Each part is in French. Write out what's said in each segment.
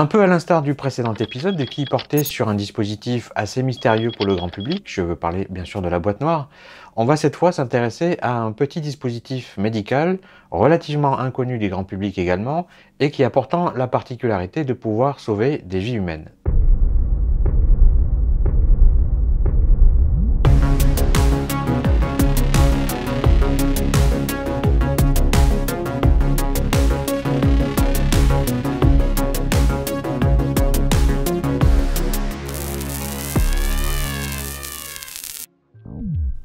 Un peu à l'instar du précédent épisode qui portait sur un dispositif assez mystérieux pour le grand public, je veux parler bien sûr de la boîte noire, on va cette fois s'intéresser à un petit dispositif médical relativement inconnu du grand public également et qui a pourtant la particularité de pouvoir sauver des vies humaines.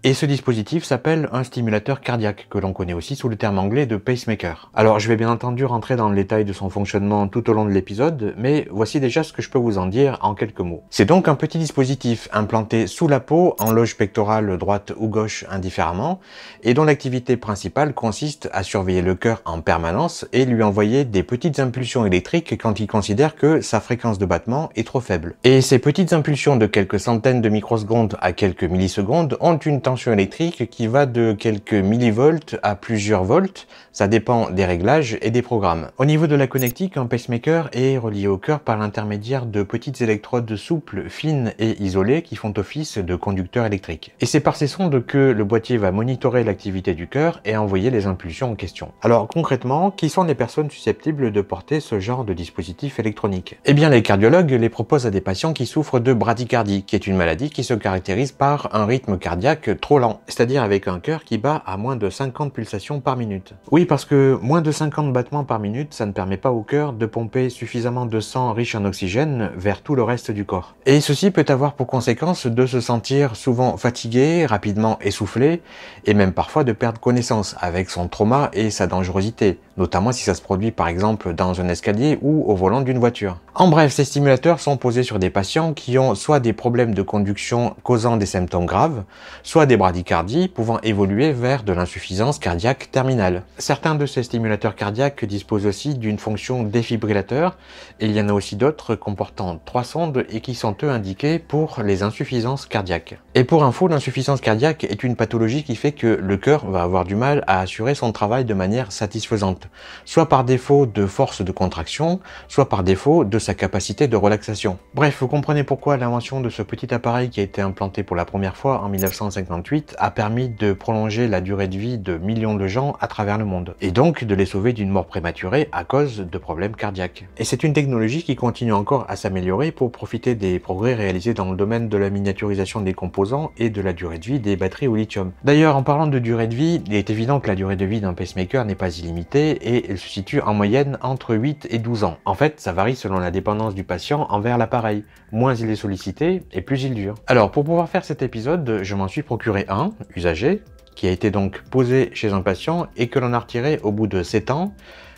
Et ce dispositif s'appelle un stimulateur cardiaque, que l'on connaît aussi sous le terme anglais de pacemaker. Alors je vais bien entendu rentrer dans le détail de son fonctionnement tout au long de l'épisode, mais voici déjà ce que je peux vous en dire en quelques mots. C'est donc un petit dispositif implanté sous la peau, en loge pectorale droite ou gauche indifféremment, et dont l'activité principale consiste à surveiller le cœur en permanence et lui envoyer des petites impulsions électriques quand il considère que sa fréquence de battement est trop faible. Et ces petites impulsions de quelques centaines de microsecondes à quelques millisecondes ont une tension électrique qui va de quelques millivolts à plusieurs volts, ça dépend des réglages et des programmes. Au niveau de la connectique, un pacemaker est relié au cœur par l'intermédiaire de petites électrodes souples, fines et isolées qui font office de conducteurs électriques. Et c'est par ces sondes que le boîtier va monitorer l'activité du cœur et envoyer les impulsions en question. Alors concrètement, qui sont les personnes susceptibles de porter ce genre de dispositif électronique? Eh bien les cardiologues les proposent à des patients qui souffrent de bradycardie, qui est une maladie qui se caractérise par un rythme cardiaque trop lent, c'est-à-dire avec un cœur qui bat à moins de 50 pulsations par minute. Oui, parce que moins de 50 battements par minute, ça ne permet pas au cœur de pomper suffisamment de sang riche en oxygène vers tout le reste du corps. Et ceci peut avoir pour conséquence de se sentir souvent fatigué, rapidement essoufflé, et même parfois de perdre connaissance avec son trauma et sa dangerosité, notamment si ça se produit par exemple dans un escalier ou au volant d'une voiture. En bref, ces stimulateurs sont posés sur des patients qui ont soit des problèmes de conduction causant des symptômes graves, soit des bradycardies pouvant évoluer vers de l'insuffisance cardiaque terminale. Certains de ces stimulateurs cardiaques disposent aussi d'une fonction défibrillateur et il y en a aussi d'autres comportant 3 sondes et qui sont eux indiqués pour les insuffisances cardiaques. Et pour info, l'insuffisance cardiaque est une pathologie qui fait que le cœur va avoir du mal à assurer son travail de manière satisfaisante, soit par défaut de force de contraction, soit par défaut de sa capacité de relaxation. Bref, vous comprenez pourquoi l'invention de ce petit appareil qui a été implanté pour la première fois en 1958 a permis de prolonger la durée de vie de millions de gens à travers le monde, et donc de les sauver d'une mort prématurée à cause de problèmes cardiaques. Et c'est une technologie qui continue encore à s'améliorer pour profiter des progrès réalisés dans le domaine de la miniaturisation des composants et de la durée de vie des batteries au lithium. D'ailleurs, en parlant de durée de vie, il est évident que la durée de vie d'un pacemaker n'est pas illimitée et elle se situe en moyenne entre 8 et 12 ans. En fait, ça varie selon la dépendance du patient envers l'appareil. Moins il est sollicité et plus il dure. Alors, pour pouvoir faire cet épisode, je m'en suis procuré un, usagé, qui a été donc posé chez un patient et que l'on a retiré au bout de 7 ans,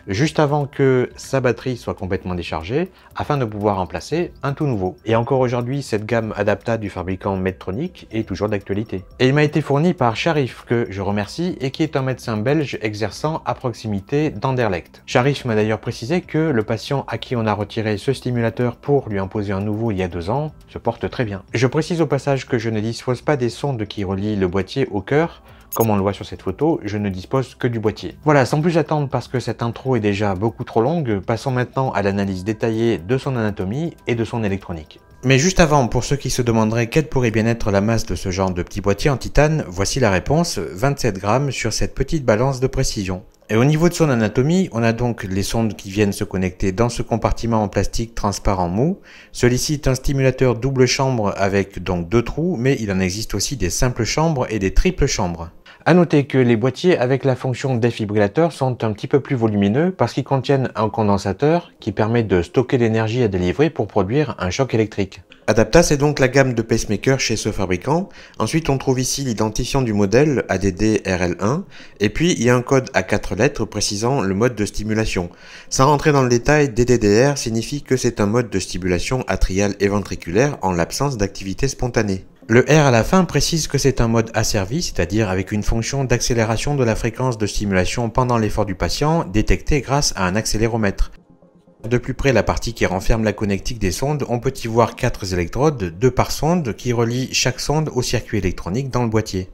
juste avant que sa batterie soit complètement déchargée, afin de pouvoir remplacer un tout nouveau. Et encore aujourd'hui, cette gamme adaptable du fabricant Medtronic est toujours d'actualité. Et il m'a été fourni par Sharif, que je remercie, et qui est un médecin belge exerçant à proximité d'Anderlecht. Sharif m'a d'ailleurs précisé que le patient à qui on a retiré ce stimulateur pour lui imposer un nouveau il y a 2 ans se porte très bien. Je précise au passage que je ne dispose pas des sondes qui relient le boîtier au cœur. Comme on le voit sur cette photo, je ne dispose que du boîtier. Voilà, sans plus attendre parce que cette intro est déjà beaucoup trop longue, passons maintenant à l'analyse détaillée de son anatomie et de son électronique. Mais juste avant, pour ceux qui se demanderaient quelle pourrait bien être la masse de ce genre de petit boîtier en titane, voici la réponse, 27 grammes sur cette petite balance de précision. Et au niveau de son anatomie, on a donc les sondes qui viennent se connecter dans ce compartiment en plastique transparent mou. Celui-ci est un stimulateur double chambre avec donc 2 trous, mais il en existe aussi des simples chambres et des triples chambres. A noter que les boîtiers avec la fonction défibrillateur sont un petit peu plus volumineux parce qu'ils contiennent un condensateur qui permet de stocker l'énergie à délivrer pour produire un choc électrique. Adapta, c'est donc la gamme de pacemaker chez ce fabricant. Ensuite, on trouve ici l'identifiant du modèle ADD RL1 et puis il y a un code à 4 lettres précisant le mode de stimulation. Sans rentrer dans le détail, DDDR signifie que c'est un mode de stimulation atriale et ventriculaire en l'absence d'activité spontanée. Le R à la fin précise que c'est un mode asservi, c'est-à-dire avec une fonction d'accélération de la fréquence de stimulation pendant l'effort du patient, détectée grâce à un accéléromètre. De plus près la partie qui renferme la connectique des sondes, on peut y voir 4 électrodes, 2 par sonde, qui relient chaque sonde au circuit électronique dans le boîtier.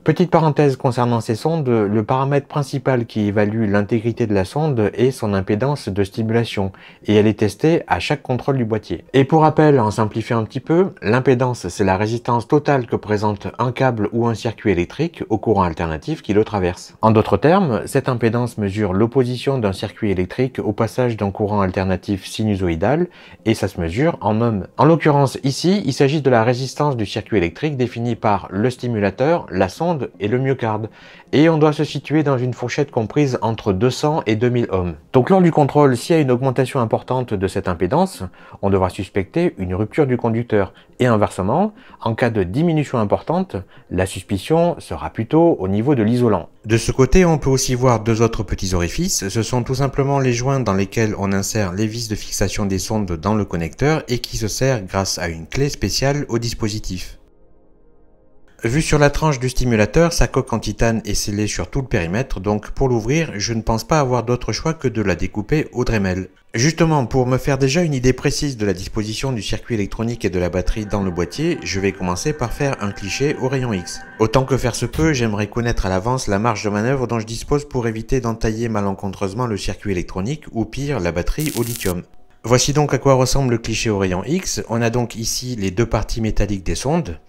Petite parenthèse concernant ces sondes, le paramètre principal qui évalue l'intégrité de la sonde est son impédance de stimulation, et elle est testée à chaque contrôle du boîtier. Et pour rappel, en simplifiant un petit peu, l'impédance c'est la résistance totale que présente un câble ou un circuit électrique au courant alternatif qui le traverse. En d'autres termes, cette impédance mesure l'opposition d'un circuit électrique au passage d'un courant alternatif sinusoïdal, et ça se mesure en ohm. En l'occurrence ici, il s'agit de la résistance du circuit électrique définie par le stimulateur, la sonde et le myocarde, et on doit se situer dans une fourchette comprise entre 200 et 2000 ohms. Donc lors du contrôle, s'il y a une augmentation importante de cette impédance, on devra suspecter une rupture du conducteur, et inversement, en cas de diminution importante, la suspicion sera plutôt au niveau de l'isolant. De ce côté, on peut aussi voir deux autres petits orifices, ce sont tout simplement les joints dans lesquels on insère les vis de fixation des sondes dans le connecteur et qui se servent grâce à une clé spéciale au dispositif. Vu sur la tranche du stimulateur, sa coque en titane est scellée sur tout le périmètre, donc pour l'ouvrir, je ne pense pas avoir d'autre choix que de la découper au Dremel. Justement, pour me faire déjà une idée précise de la disposition du circuit électronique et de la batterie dans le boîtier, je vais commencer par faire un cliché au rayon X. Autant que faire se peut, j'aimerais connaître à l'avance la marge de manœuvre dont je dispose pour éviter d'entailler malencontreusement le circuit électronique ou pire, la batterie au lithium. Voici donc à quoi ressemble le cliché au rayon X. On a donc ici les deux parties métalliques des sondes,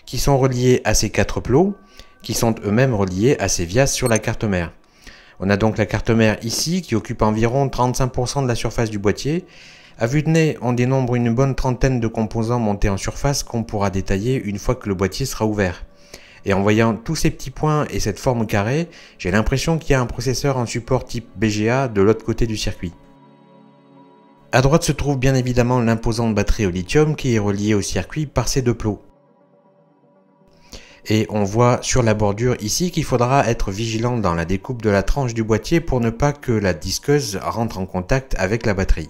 qui sont reliés à ces quatre plots, qui sont eux-mêmes reliés à ces vias sur la carte mère. On a donc la carte mère ici, qui occupe environ 35% de la surface du boîtier. À vue de nez, on dénombre une bonne trentaine de composants montés en surface qu'on pourra détailler une fois que le boîtier sera ouvert. Et en voyant tous ces petits points et cette forme carrée, j'ai l'impression qu'il y a un processeur en support type BGA de l'autre côté du circuit. À droite se trouve bien évidemment l'imposante batterie au lithium qui est reliée au circuit par ces deux plots. Et on voit sur la bordure ici qu'il faudra être vigilant dans la découpe de la tranche du boîtier pour ne pas que la disqueuse rentre en contact avec la batterie.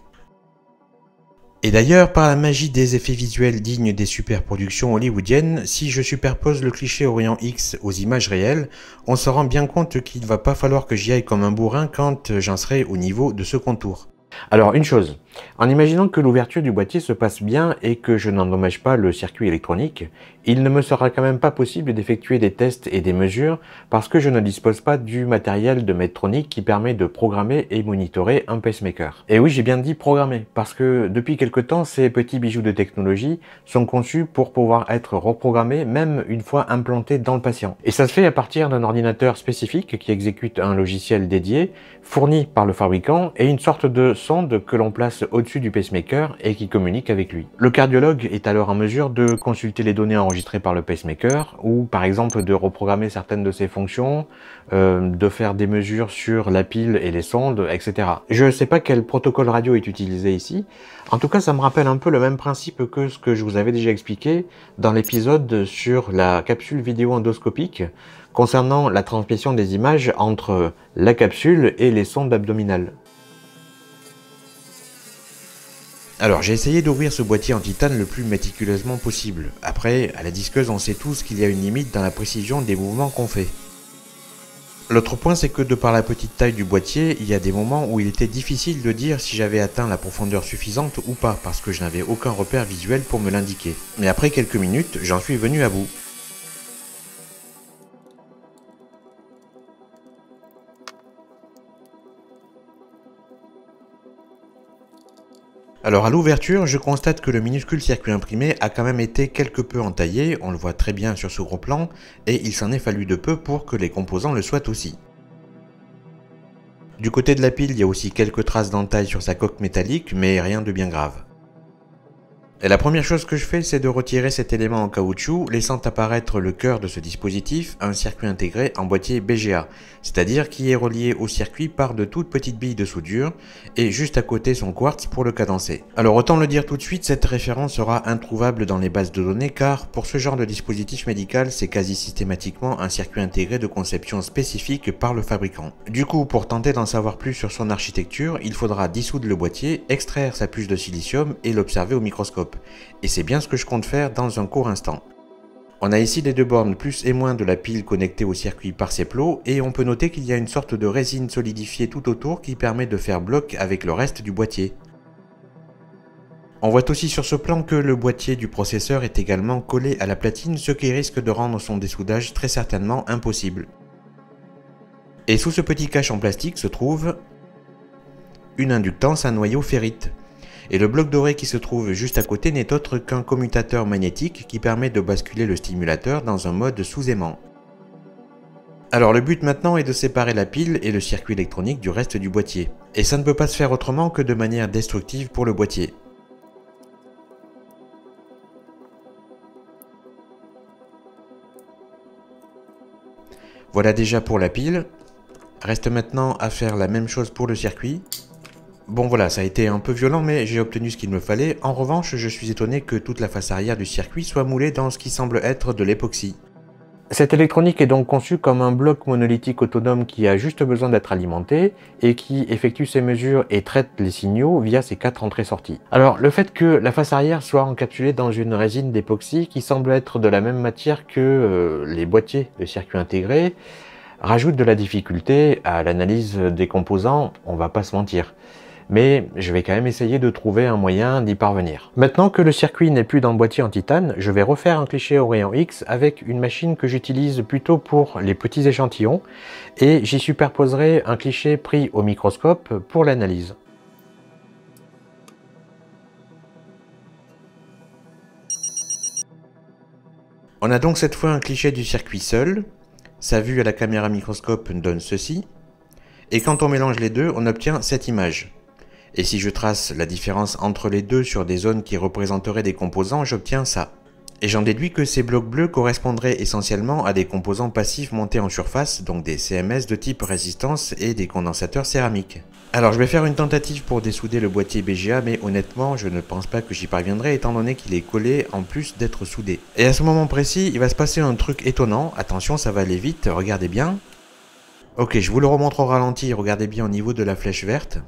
Et d'ailleurs, par la magie des effets visuels dignes des superproductions hollywoodiennes, si je superpose le cliché au rayon X aux images réelles, on se rend bien compte qu'il ne va pas falloir que j'y aille comme un bourrin quand j'en serai au niveau de ce contour. Alors une chose, en imaginant que l'ouverture du boîtier se passe bien et que je n'endommage pas le circuit électronique, il ne me sera quand même pas possible d'effectuer des tests et des mesures parce que je ne dispose pas du matériel de Medtronic qui permet de programmer et monitorer un pacemaker. Et oui, j'ai bien dit programmer, parce que depuis quelque temps, ces petits bijoux de technologie sont conçus pour pouvoir être reprogrammés même une fois implantés dans le patient. Et ça se fait à partir d'un ordinateur spécifique qui exécute un logiciel dédié, fourni par le fabricant, et une sorte de sonde que l'on place au-dessus du pacemaker et qui communique avec lui. Le cardiologue est alors en mesure de consulter les données enregistrées par le pacemaker ou par exemple de reprogrammer certaines de ses fonctions, de faire des mesures sur la pile et les sondes, etc. Je ne sais pas quel protocole radio est utilisé ici. En tout cas, ça me rappelle un peu le même principe que ce que je vous avais déjà expliqué dans l'épisode sur la capsule vidéo endoscopique concernant la transmission des images entre la capsule et les sondes abdominales. Alors j'ai essayé d'ouvrir ce boîtier en titane le plus méticuleusement possible. Après, à la disqueuse on sait tous qu'il y a une limite dans la précision des mouvements qu'on fait. L'autre point c'est que de par la petite taille du boîtier, il y a des moments où il était difficile de dire si j'avais atteint la profondeur suffisante ou pas parce que je n'avais aucun repère visuel pour me l'indiquer. Mais après quelques minutes, j'en suis venu à bout. Alors à l'ouverture, je constate que le minuscule circuit imprimé a quand même été quelque peu entaillé, on le voit très bien sur ce gros plan, et il s'en est fallu de peu pour que les composants le soient aussi. Du côté de la pile, il y a aussi quelques traces d'entaille sur sa coque métallique, mais rien de bien grave. Et la première chose que je fais, c'est de retirer cet élément en caoutchouc, laissant apparaître le cœur de ce dispositif, un circuit intégré en boîtier BGA, c'est-à-dire qui est relié au circuit par de toutes petites billes de soudure, et juste à côté son quartz pour le cadencer. Alors autant le dire tout de suite, cette référence sera introuvable dans les bases de données, car pour ce genre de dispositif médical, c'est quasi systématiquement un circuit intégré de conception spécifique par le fabricant. Du coup, pour tenter d'en savoir plus sur son architecture, il faudra dissoudre le boîtier, extraire sa puce de silicium et l'observer au microscope. Et c'est bien ce que je compte faire dans un court instant. On a ici les deux bornes plus et moins de la pile connectées au circuit par ces plots et on peut noter qu'il y a une sorte de résine solidifiée tout autour qui permet de faire bloc avec le reste du boîtier. On voit aussi sur ce plan que le boîtier du processeur est également collé à la platine, ce qui risque de rendre son dessoudage très certainement impossible. Et sous ce petit cache en plastique se trouve une inductance à noyau ferrite. Et le bloc doré qui se trouve juste à côté n'est autre qu'un commutateur magnétique qui permet de basculer le stimulateur dans un mode sous-aimant. Alors le but maintenant est de séparer la pile et le circuit électronique du reste du boîtier. Et ça ne peut pas se faire autrement que de manière destructive pour le boîtier. Voilà déjà pour la pile. Reste maintenant à faire la même chose pour le circuit. Bon voilà, ça a été un peu violent mais j'ai obtenu ce qu'il me fallait. En revanche, je suis étonné que toute la face arrière du circuit soit moulée dans ce qui semble être de l'époxy. Cette électronique est donc conçue comme un bloc monolithique autonome qui a juste besoin d'être alimenté et qui effectue ses mesures et traite les signaux via ses 4 entrées-sorties. Alors le fait que la face arrière soit encapsulée dans une résine d'époxy qui semble être de la même matière que les boîtiers de circuits intégrés rajoute de la difficulté à l'analyse des composants, on va pas se mentir. Mais je vais quand même essayer de trouver un moyen d'y parvenir. Maintenant que le circuit n'est plus dans le boîtier en titane, je vais refaire un cliché au rayon X avec une machine que j'utilise plutôt pour les petits échantillons et j'y superposerai un cliché pris au microscope pour l'analyse. On a donc cette fois un cliché du circuit seul. Sa vue à la caméra microscope donne ceci. Et quand on mélange les deux, on obtient cette image. Et si je trace la différence entre les deux sur des zones qui représenteraient des composants, j'obtiens ça. Et j'en déduis que ces blocs bleus correspondraient essentiellement à des composants passifs montés en surface, donc des CMS de type résistance et des condensateurs céramiques. Alors je vais faire une tentative pour dessouder le boîtier BGA, mais honnêtement je ne pense pas que j'y parviendrai étant donné qu'il est collé en plus d'être soudé. Et à ce moment précis, il va se passer un truc étonnant, attention ça va aller vite, regardez bien. Ok, je vous le remontre au ralenti, regardez bien au niveau de la flèche verte.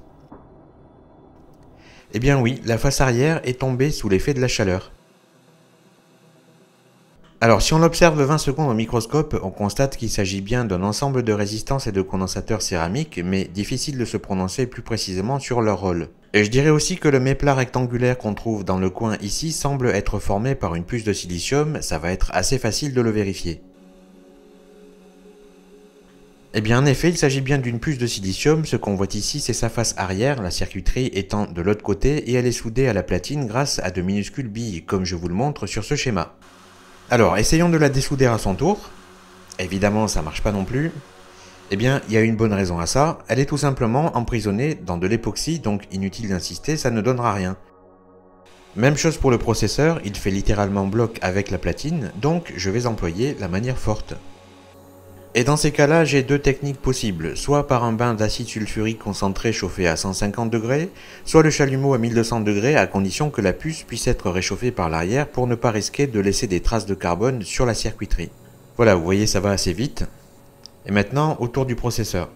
Eh bien oui, la face arrière est tombée sous l'effet de la chaleur. Alors si on l'observe 20 secondes au microscope, on constate qu'il s'agit bien d'un ensemble de résistances et de condensateurs céramiques, mais difficile de se prononcer plus précisément sur leur rôle. Et je dirais aussi que le méplat rectangulaire qu'on trouve dans le coin ici semble être formé par une puce de silicium, ça va être assez facile de le vérifier. Eh bien en effet, il s'agit bien d'une puce de silicium, ce qu'on voit ici c'est sa face arrière, la circuiterie étant de l'autre côté et elle est soudée à la platine grâce à de minuscules billes, comme je vous le montre sur ce schéma. Alors essayons de la dessouder à son tour, évidemment ça marche pas non plus. Eh bien il y a une bonne raison à ça, elle est tout simplement emprisonnée dans de l'époxy, donc inutile d'insister, ça ne donnera rien. Même chose pour le processeur, il fait littéralement bloc avec la platine, donc je vais employer la manière forte. Et dans ces cas-là, j'ai deux techniques possibles, soit par un bain d'acide sulfurique concentré chauffé à 150 degrés, soit le chalumeau à 1200 degrés à condition que la puce puisse être réchauffée par l'arrière pour ne pas risquer de laisser des traces de carbone sur la circuiterie. Voilà, vous voyez ça va assez vite. Et maintenant, autour du processeur.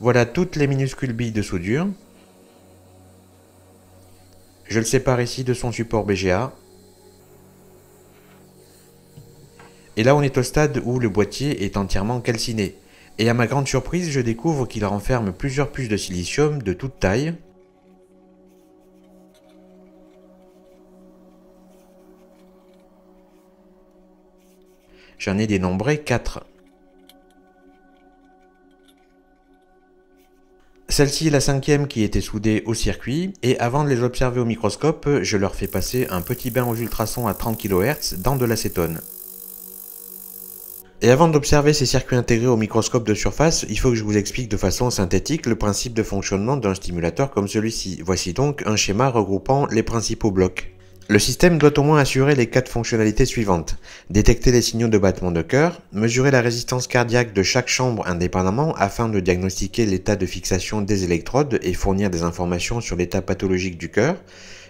Voilà toutes les minuscules billes de soudure. Je le sépare ici de son support BGA. Et là on est au stade où le boîtier est entièrement calciné. Et à ma grande surprise, je découvre qu'il renferme plusieurs puces de silicium de toute taille. J'en ai dénombré 4. Celle-ci est la 5e qui était soudée au circuit, et avant de les observer au microscope, je leur fais passer un petit bain aux ultrasons à 30 kHz dans de l'acétone. Et avant d'observer ces circuits intégrés au microscope de surface, il faut que je vous explique de façon synthétique le principe de fonctionnement d'un stimulateur comme celui-ci. Voici donc un schéma regroupant les principaux blocs. Le système doit au moins assurer les 4 fonctionnalités suivantes. Détecter les signaux de battement de cœur, mesurer la résistance cardiaque de chaque chambre indépendamment afin de diagnostiquer l'état de fixation des électrodes et fournir des informations sur l'état pathologique du cœur,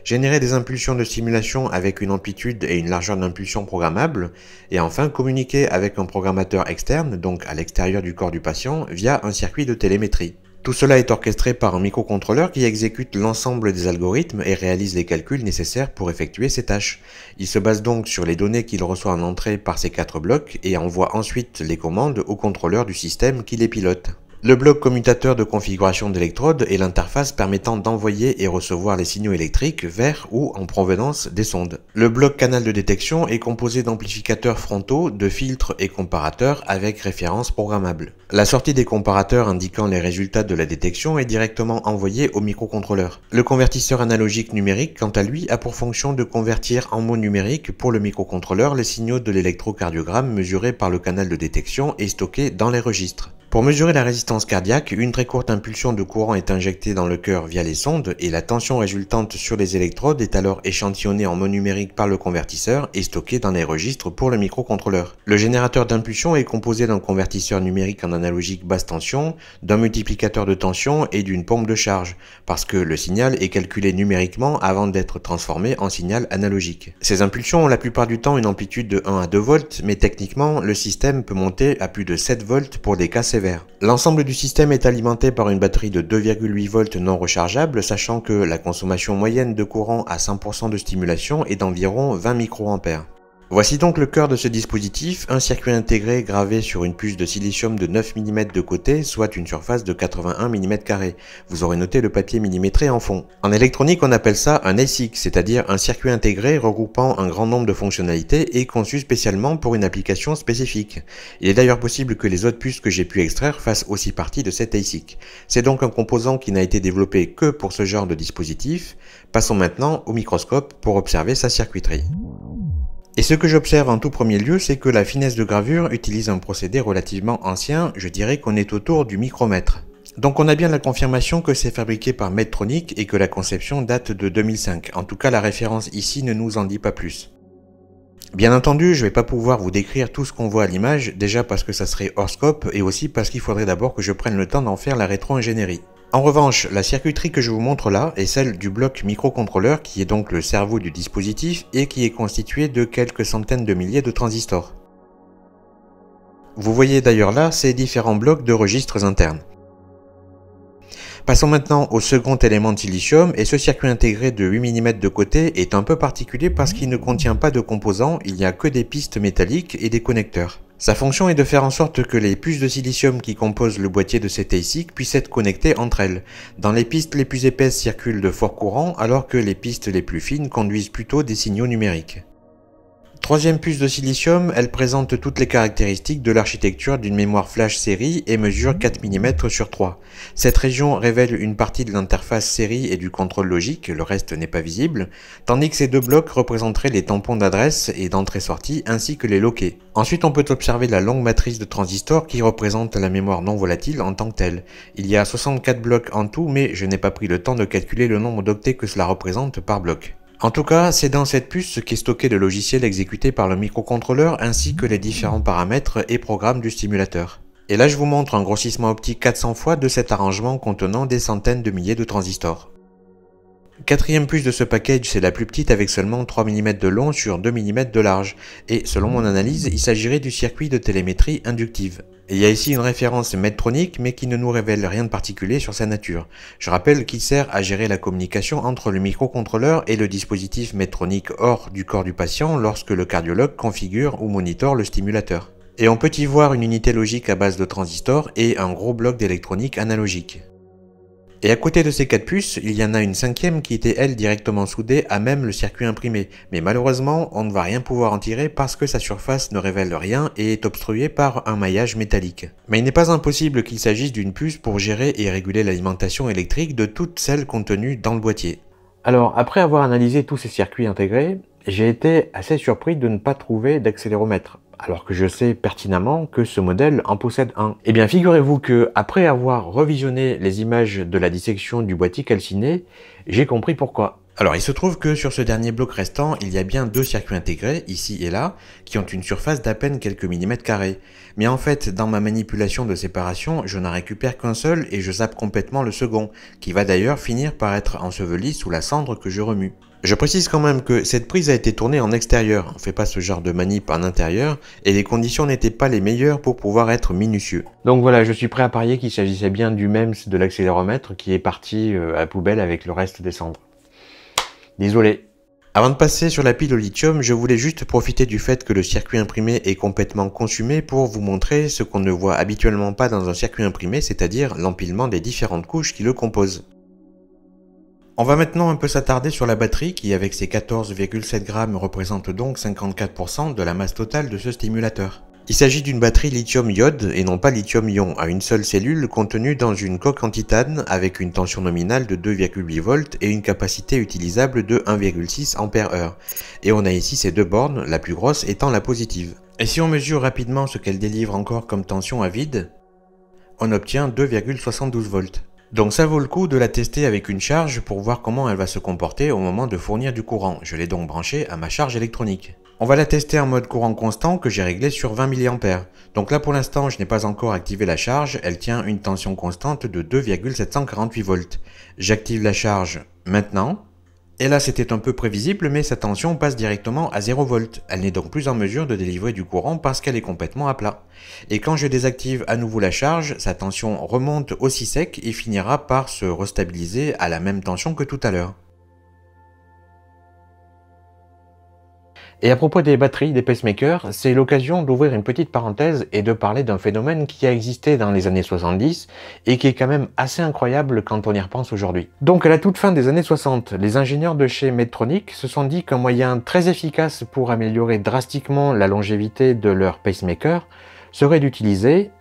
générer des impulsions de stimulation avec une amplitude et une largeur d'impulsion programmables, et enfin communiquer avec un programmateur externe, donc à l'extérieur du corps du patient, via un circuit de télémétrie. Tout cela est orchestré par un microcontrôleur qui exécute l'ensemble des algorithmes et réalise les calculs nécessaires pour effectuer ces tâches. Il se base donc sur les données qu'il reçoit en entrée par ces 4 blocs et envoie ensuite les commandes au contrôleur du système qui les pilote. Le bloc commutateur de configuration d'électrode est l'interface permettant d'envoyer et recevoir les signaux électriques vers ou en provenance des sondes. Le bloc canal de détection est composé d'amplificateurs frontaux, de filtres et comparateurs avec référence programmable. La sortie des comparateurs indiquant les résultats de la détection est directement envoyée au microcontrôleur. Le convertisseur analogique numérique, quant à lui, a pour fonction de convertir en mots numériques pour le microcontrôleur les signaux de l'électrocardiogramme mesurés par le canal de détection et stockés dans les registres. Pour mesurer la résistance cardiaque, une très courte impulsion de courant est injectée dans le cœur via les sondes et la tension résultante sur les électrodes est alors échantillonnée en mots numériques par le convertisseur et stockée dans les registres pour le microcontrôleur. Le générateur d'impulsion est composé d'un convertisseur numérique en analogique basse tension, d'un multiplicateur de tension et d'une pompe de charge, parce que le signal est calculé numériquement avant d'être transformé en signal analogique. Ces impulsions ont la plupart du temps une amplitude de 1 à 2 volts, mais techniquement, le système peut monter à plus de 7 volts pour des cas sévères. L'ensemble du système est alimenté par une batterie de 2,8 volts non rechargeable, sachant que la consommation moyenne de courant à 100% de stimulation est d'environ 20 microampères. Voici donc le cœur de ce dispositif, un circuit intégré gravé sur une puce de silicium de 9 mm de côté, soit une surface de 81 mm². Vous aurez noté le papier millimétré en fond. En électronique, on appelle ça un ASIC, c'est-à-dire un circuit intégré regroupant un grand nombre de fonctionnalités et conçu spécialement pour une application spécifique. Il est d'ailleurs possible que les autres puces que j'ai pu extraire fassent aussi partie de cet ASIC. C'est donc un composant qui n'a été développé que pour ce genre de dispositif. Passons maintenant au microscope pour observer sa circuiterie. Et ce que j'observe en tout premier lieu, c'est que la finesse de gravure utilise un procédé relativement ancien, je dirais qu'on est autour du micromètre. Donc on a bien la confirmation que c'est fabriqué par Medtronic et que la conception date de 2005. En tout cas, la référence ici ne nous en dit pas plus. Bien entendu, je ne vais pas pouvoir vous décrire tout ce qu'on voit à l'image, déjà parce que ça serait hors scope et aussi parce qu'il faudrait d'abord que je prenne le temps d'en faire la rétro-ingénierie. En revanche, la circuiterie que je vous montre là est celle du bloc microcontrôleur qui est donc le cerveau du dispositif et qui est constitué de quelques centaines de milliers de transistors. Vous voyez d'ailleurs là ces différents blocs de registres internes. Passons maintenant au second élément de silicium et ce circuit intégré de 8 mm de côté est un peu particulier parce qu'il ne contient pas de composants, il n'y a que des pistes métalliques et des connecteurs. Sa fonction est de faire en sorte que les puces de silicium qui composent le boîtier de cet ASIC puissent être connectées entre elles. Dans les pistes les plus épaisses circulent de forts courants alors que les pistes les plus fines conduisent plutôt des signaux numériques. Troisième puce de silicium, elle présente toutes les caractéristiques de l'architecture d'une mémoire flash série et mesure 4 mm sur 3. Cette région révèle une partie de l'interface série et du contrôle logique, le reste n'est pas visible, tandis que ces deux blocs représenteraient les tampons d'adresse et d'entrée-sortie ainsi que les loquets. Ensuite, on peut observer la longue matrice de transistors qui représente la mémoire non volatile en tant que telle. Il y a 64 blocs en tout, mais je n'ai pas pris le temps de calculer le nombre d'octets que cela représente par bloc. En tout cas, c'est dans cette puce qu'est stocké le logiciel exécuté par le microcontrôleur ainsi que les différents paramètres et programmes du stimulateur. Et là je vous montre un grossissement optique 400 fois de cet arrangement contenant des centaines de milliers de transistors. Quatrième puce de ce package, c'est la plus petite avec seulement 3 mm de long sur 2 mm de large, et selon mon analyse, il s'agirait du circuit de télémétrie inductive. Il y a ici une référence Medtronic, mais qui ne nous révèle rien de particulier sur sa nature. Je rappelle qu'il sert à gérer la communication entre le microcontrôleur et le dispositif Medtronic hors du corps du patient lorsque le cardiologue configure ou monitore le stimulateur. Et on peut y voir une unité logique à base de transistors et un gros bloc d'électronique analogique. Et à côté de ces 4 puces, il y en a une cinquième qui était elle directement soudée à même le circuit imprimé, mais malheureusement on ne va rien pouvoir en tirer parce que sa surface ne révèle rien et est obstruée par un maillage métallique. Mais il n'est pas impossible qu'il s'agisse d'une puce pour gérer et réguler l'alimentation électrique de toutes celles contenues dans le boîtier. Alors après avoir analysé tous ces circuits intégrés, j'ai été assez surpris de ne pas trouver d'accéléromètre, alors que je sais pertinemment que ce modèle en possède un. Eh bien figurez-vous que après avoir revisionné les images de la dissection du boîtier calciné, j'ai compris pourquoi. Alors il se trouve que sur ce dernier bloc restant, il y a bien deux circuits intégrés, ici et là, qui ont une surface d'à peine quelques millimètres carrés. Mais en fait, dans ma manipulation de séparation, je n'en récupère qu'un seul et je zappe complètement le second, qui va d'ailleurs finir par être enseveli sous la cendre que je remue. Je précise quand même que cette prise a été tournée en extérieur, on ne fait pas ce genre de manip en intérieur, et les conditions n'étaient pas les meilleures pour pouvoir être minutieux. Donc voilà, je suis prêt à parier qu'il s'agissait bien du MEMS de l'accéléromètre qui est parti à la poubelle avec le reste des cendres. Désolé. Avant de passer sur la pile au lithium, je voulais juste profiter du fait que le circuit imprimé est complètement consumé pour vous montrer ce qu'on ne voit habituellement pas dans un circuit imprimé, c'est-à-dire l'empilement des différentes couches qui le composent. On va maintenant un peu s'attarder sur la batterie qui, avec ses 14,7 grammes, représente donc 54% de la masse totale de ce stimulateur. Il s'agit d'une batterie lithium-iode et non pas lithium-ion à une seule cellule contenue dans une coque en titane avec une tension nominale de 2,8 volts et une capacité utilisable de 1,6 Ah. Et on a ici ces deux bornes, la plus grosse étant la positive. Et si on mesure rapidement ce qu'elle délivre encore comme tension à vide, on obtient 2,72 volts. Donc ça vaut le coup de la tester avec une charge pour voir comment elle va se comporter au moment de fournir du courant. Je l'ai donc branchée à ma charge électronique. On va la tester en mode courant constant que j'ai réglé sur 20 mA. Donc là pour l'instant je n'ai pas encore activé la charge, elle tient une tension constante de 2,748 volts. J'active la charge maintenant. Et là c'était un peu prévisible mais sa tension passe directement à 0 volts. Elle n'est donc plus en mesure de délivrer du courant parce qu'elle est complètement à plat. Et quand je désactive à nouveau la charge, sa tension remonte aussi sec et finira par se restabiliser à la même tension que tout à l'heure. Et à propos des batteries, des pacemakers, c'est l'occasion d'ouvrir une petite parenthèse et de parler d'un phénomène qui a existé dans les années 70 et qui est quand même assez incroyable quand on y repense aujourd'hui. Donc à la toute fin des années 60, les ingénieurs de chez Medtronic se sont dit qu'un moyen très efficace pour améliorer drastiquement la longévité de leur pacemaker serait d'utiliser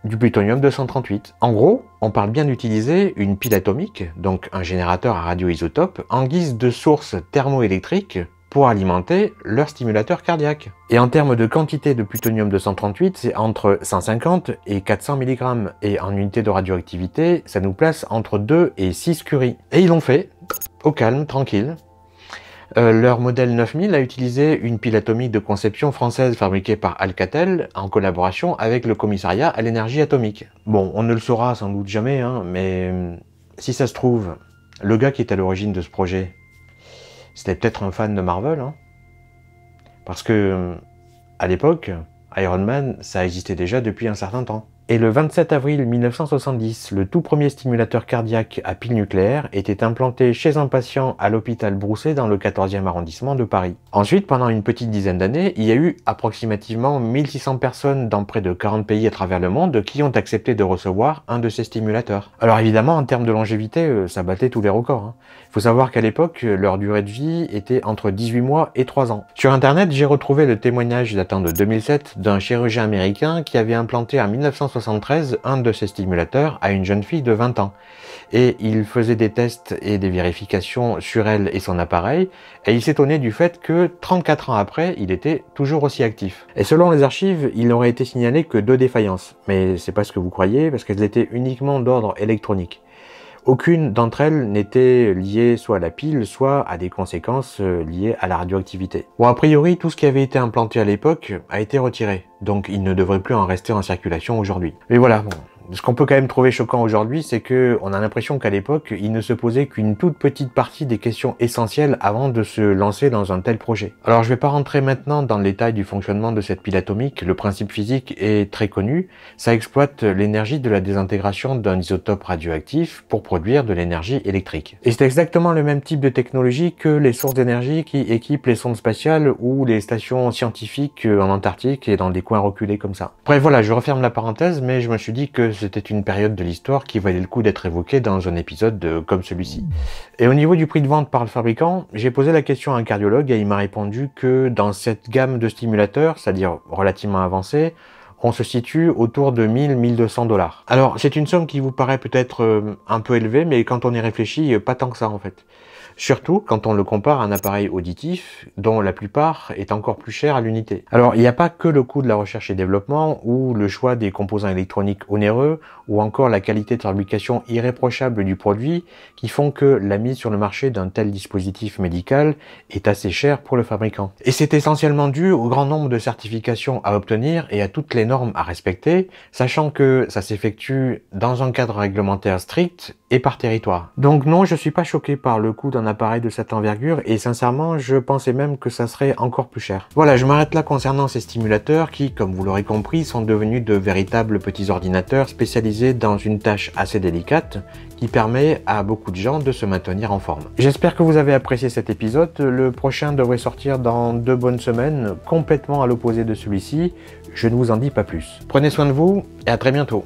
du plutonium-238. En gros, on parle bien d'utiliser une pile atomique, donc un générateur à radioisotope, en guise de source thermoélectrique pour alimenter leur stimulateur cardiaque. Et en termes de quantité de plutonium-238, c'est entre 150 et 400 mg. Et en unité de radioactivité, ça nous place entre 2 et 6 curies. Et ils l'ont fait, au calme, tranquille. Leur modèle 9000 a utilisé une pile atomique de conception française fabriquée par Alcatel en collaboration avec le commissariat à l'énergie atomique. Bon, on ne le saura sans doute jamais, hein, mais si ça se trouve, le gars qui est à l'origine de ce projet, c'était peut-être un fan de Marvel, hein, parce que à l'époque, Iron Man, ça existait déjà depuis un certain temps. Et le 27 avril 1970, le tout premier stimulateur cardiaque à pile nucléaire était implanté chez un patient à l'hôpital Broussais dans le 14e arrondissement de Paris. Ensuite, pendant une petite dizaine d'années, il y a eu approximativement 1600 personnes dans près de 40 pays à travers le monde qui ont accepté de recevoir un de ces stimulateurs. Alors évidemment, en termes de longévité, ça battait tous les records, hein. Il faut savoir qu'à l'époque, leur durée de vie était entre 18 mois et 3 ans. Sur internet, j'ai retrouvé le témoignage datant de 2007 d'un chirurgien américain qui avait implanté en 1973 un de ces stimulateurs à une jeune fille de 20 ans. Et il faisait des tests et des vérifications sur elle et son appareil, et il s'étonnait du fait que 34 ans après, il était toujours aussi actif. Et selon les archives, il n'aurait été signalé que 2 défaillances. Mais c'est pas ce que vous croyez, parce qu'elles étaient uniquement d'ordre électronique. Aucune d'entre elles n'était liée soit à la pile, soit à des conséquences liées à la radioactivité. Bon, a priori, tout ce qui avait été implanté à l'époque a été retiré, donc il ne devrait plus en rester en circulation aujourd'hui. Mais voilà, bon. Ce qu'on peut quand même trouver choquant aujourd'hui, c'est que on a l'impression qu'à l'époque, il ne se posait qu'une toute petite partie des questions essentielles avant de se lancer dans un tel projet. Alors je vais pas rentrer maintenant dans le détail du fonctionnement de cette pile atomique, le principe physique est très connu, ça exploite l'énergie de la désintégration d'un isotope radioactif pour produire de l'énergie électrique. Et c'est exactement le même type de technologie que les sources d'énergie qui équipent les sondes spatiales ou les stations scientifiques en Antarctique et dans des coins reculés comme ça. Bref voilà, je referme la parenthèse, mais je me suis dit que c'était une période de l'histoire qui valait le coup d'être évoquée dans un épisode comme celui-ci. Et au niveau du prix de vente par le fabricant, j'ai posé la question à un cardiologue et il m'a répondu que dans cette gamme de stimulateurs, c'est-à-dire relativement avancée, on se situe autour de 1000-1200 $. Alors c'est une somme qui vous paraît peut-être un peu élevée, mais quand on y réfléchit, pas tant que ça en fait. Surtout quand on le compare à un appareil auditif dont la plupart est encore plus cher à l'unité. Alors il n'y a pas que le coût de la recherche et développement ou le choix des composants électroniques onéreux ou encore la qualité de fabrication irréprochable du produit qui font que la mise sur le marché d'un tel dispositif médical est assez chère pour le fabricant. Et c'est essentiellement dû au grand nombre de certifications à obtenir et à toutes les normes à respecter, sachant que ça s'effectue dans un cadre réglementaire strict et par territoire. Donc non, je suis pas choqué par le coût d'un appareil de cette envergure et sincèrement, je pensais même que ça serait encore plus cher. Voilà, je m'arrête là concernant ces stimulateurs qui, comme vous l'aurez compris, sont devenus de véritables petits ordinateurs spécialisés dans une tâche assez délicate qui permet à beaucoup de gens de se maintenir en forme. J'espère que vous avez apprécié cet épisode. Le prochain devrait sortir dans 2 bonnes semaines, complètement à l'opposé de celui-ci. Je ne vous en dis pas plus. Prenez soin de vous et à très bientôt.